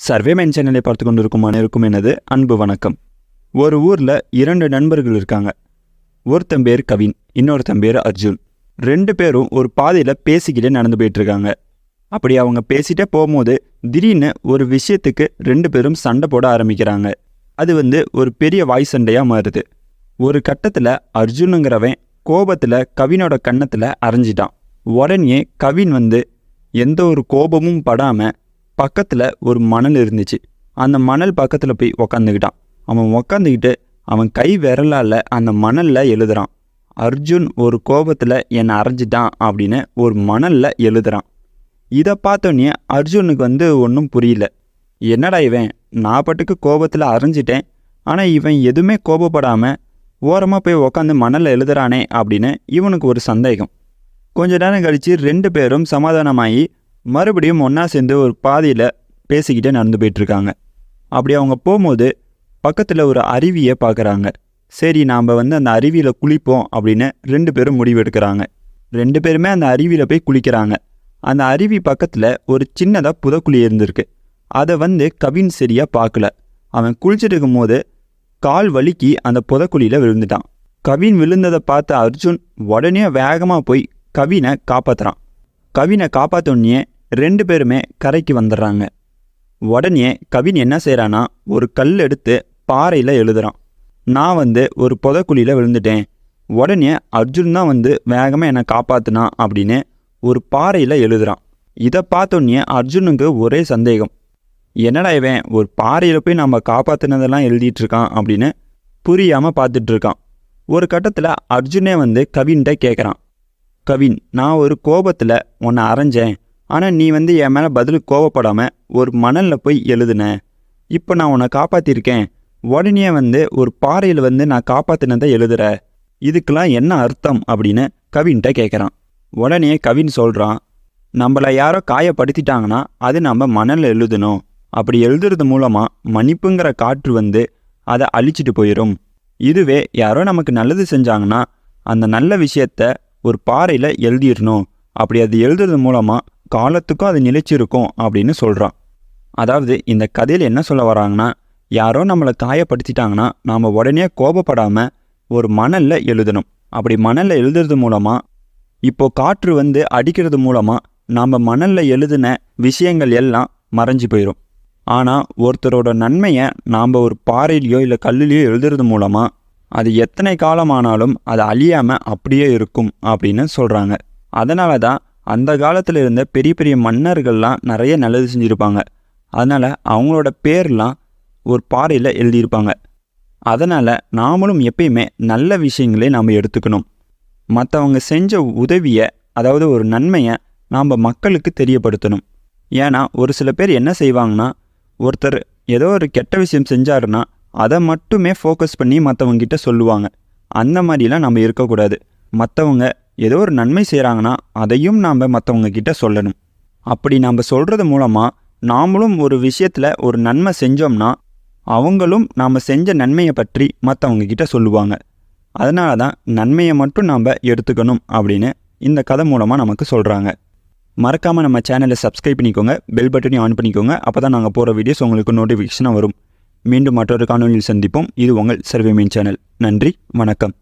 சர்வேமேன் சேனலை பார்த்து கொண்டிருக்கும் அனைவருக்கும் எனது அன்பு வணக்கம். ஒரு ஊரில் 2 நண்பர்கள் இருக்காங்க. ஒருத்தன் பேர் கவின், இன்னொருத்தன் பேர் அர்ஜுன். 2 பேரும் ஒரு பாதையில் பேசிக்கிட்டே நடந்து போயிட்டுருக்காங்க. அப்படி அவங்க பேசிகிட்டே போகும்போது திடீர்னு ஒரு விஷயத்துக்கு 2 பேரும் சண்டை போட ஆரம்பிக்கிறாங்க. அது ஒரு பெரிய வாய் சண்டையாக மாறுது. ஒரு கட்டத்தில் அர்ஜுனுங்கிறவன் கோபத்தில் கவினோட கன்னத்தில் அரைஞ்சிட்டான். உடனே கவின் எந்த ஒரு கோபமும் படாமல் பக்கத்தில் ஒரு மணல் இருந்துச்சு. அந்த மணல் பக்கத்தில் போய் உக்காந்துக்கிட்டான். அவன் உக்காந்துக்கிட்டு அவன் கை விரலால் அந்த மணலில் எழுதுறான். அர்ஜுன் ஒரு கோபத்தில் என்னை அரைஞ்சிட்டான் அப்படின்னு ஒரு மணலில் எழுதுறான். இதை பார்த்தோன்னே அர்ஜுனுக்கு ஒன்றும் புரியல. என்னடா இவன், நான் பாட்டுக்கு கோபத்தில் அரைஞ்சிட்டேன், ஆனால் இவன் எதுவுமே கோபப்படாமல் ஓரமாக போய் உக்காந்து மணலில் எழுதுறானே அப்படின்னு இவனுக்கு ஒரு சந்தேகம். கொஞ்ச நேரம் கழித்து 2 பேரும் சமாதானமாகி மறுபடியும் ஒன்றா சேர்ந்து ஒரு பாதையில் பேசிக்கிட்டே நடந்து போயிட்டுருக்காங்க. அப்படி அவங்க போகும்போது பக்கத்தில் ஒரு அருவியை பார்க்குறாங்க. சரி, நாம் அந்த அருவியில் குளிப்போம் அப்படின்னு 2 பேரும் முடிவு எடுக்கிறாங்க. 2 பேருமே அந்த அருவியில் போய் குளிக்கிறாங்க. அந்த அருவி பக்கத்தில் ஒரு சின்னதாக புதக்குழி இருந்திருக்கு. அதை கவின் சரியாக பார்க்கல. அவன் குளிச்சுட்டு இருக்கும்போது கால் வலிக்கி அந்த புதக்குழியில் விழுந்துட்டான். கவின் விழுந்ததை பார்த்த அர்ஜுன் உடனே வேகமாக போய் கவினை காப்பாற்றுறான். கவினை காப்பாற்றோடனே 2 பேருமே கரைக்கு வந்துடுறாங்க. உடனே கவின் என்ன செய்கிறான்னா, ஒரு கல் எடுத்து பாறையில் எழுதுறான். நான் ஒரு புதக்குழியில் விழுந்துட்டேன், உடனே அர்ஜுன் தான் வேகமாக என்னை காப்பாற்றினான் அப்படின்னு ஒரு பாறையில் எழுதுறான். இதை பார்த்தோன்னே அர்ஜுனுக்கு ஒரே சந்தேகம். என்னடா இவன் ஒரு பாறையில் போய் நம்ம காப்பாற்றினதெல்லாம் எழுதிட்டுருக்கான் அப்படின்னு புரியாமல் பார்த்துட்ருக்கான். ஒரு கட்டத்தில் அர்ஜுனே கவின்கிட்ட கேட்குறான், கவின், நான் ஒரு கோபத்தில் உன்னை அரைஞ்சேன், ஆனால் நீ என் மேலே பதிலுக்கு கோபப்படாமல் ஒரு மணலில் போய் எழுதுன. இப்போ நான் உன்னை காப்பாற்றிருக்கேன், உடனே ஒரு பாறையில் நான் காப்பாற்றினதை எழுதுற. இதுக்கெல்லாம் என்ன அர்த்தம் அப்படின்னு கவின்கிட்ட கேட்குறான். உடனே கவின் சொல்கிறான், நம்மளை யாரோ காயப்படுத்திட்டாங்கன்னா அது நம்ம மணலில் எழுதணும். அப்படி எழுதுறது மூலமாக மன்னிப்புங்கிற காற்று அதை அழிச்சிட்டு போயிடும். இதுவே யாரோ நமக்கு நல்லது செஞ்சாங்கன்னா அந்த நல்ல விஷயத்த ஒரு பாறையில் எழுதிடணும். அப்படி அது எழுதுறது மூலமாக காலத்துக்கும் அது நிலைச்சிருக்கும் அப்படின்னு சொல்கிறான். அதாவது இந்த கதையில் என்ன சொல்ல வராங்கன்னா, யாரோ நம்மளை காயப்படுத்திட்டாங்கன்னா நாம் உடனே கோபப்படாமல் ஒரு மணலில் எழுதணும். அப்படி மணலில் எழுதுறது மூலமாக இப்போது காற்று அடிக்கிறது மூலமாக நாம் மணலில் எழுதின விஷயங்கள் எல்லாம் மறைஞ்சு போயிடும். ஆனால் ஒருத்தரோட நன்மையை நாம் ஒரு பாறையிலையோ இல்லை கல்லுலையோ எழுதுறது மூலமாக அது எத்தனை காலமானாலும் அது அழியாமல் அப்படியே இருக்கும் அப்படின்னு சொல்கிறாங்க. அதனால தான் அந்த காலத்தில் இருந்த பெரிய பெரிய மன்னர்கள்லாம் நிறைய நல்லது செஞ்சுருப்பாங்க. அதனால் அவங்களோட பேர்லாம் ஒரு பாறையில் எழுதியிருப்பாங்க. அதனால் நாமளும் எப்பயுமே நல்ல விஷயங்களே நாம் எடுத்துக்கணும். மற்றவங்க செஞ்ச உதவியை, அதாவது ஒரு நன்மையை நாம் மக்களுக்கு தெரியப்படுத்தணும். ஏன்னா ஒரு சில பேர் என்ன செய்வாங்கன்னா, ஒருத்தர் ஏதோ ஒரு கெட்ட விஷயம் செஞ்சாருன்னா அதை மட்டுமே ஃபோக்கஸ் பண்ணி மற்றவங்கிட்ட சொல்லுவாங்க. அந்த மாதிரிலாம் நம்ம இருக்கக்கூடாது. மற்றவங்க ஏதோ ஒரு நன்மை செய்கிறாங்கன்னா அதையும் நாம் மற்றவங்க கிட்ட சொல்லணும். அப்படி நாம் சொல்கிறது மூலமாக நாமளும் ஒரு விஷயத்தில் ஒரு நன்மை செஞ்சோம்னா அவங்களும் நாம் செஞ்ச நன்மையை பற்றி மற்றவங்க கிட்ட சொல்லுவாங்க. அதனால தான் நன்மையை மட்டும் நாம் எடுத்துக்கணும் அப்படின்னு இந்த கதை மூலமாக நமக்கு சொல்கிறாங்க. மறக்காமல் நம்ம சேனலை சப்ஸ்கிரைப் பண்ணிக்கோங்க, பெல் பட்டனையும் ஆன் பண்ணிக்கோங்க. அப்போ தான் நாங்கள் போகிற வீடியோஸ் உங்களுக்கு நோட்டிஃபிகேஷனாக வரும். மீண்டும் மற்றொரு காணொலியில் சந்திப்போம். இது உங்கள் சர்வேமேன் சேனல். நன்றி, வணக்கம்.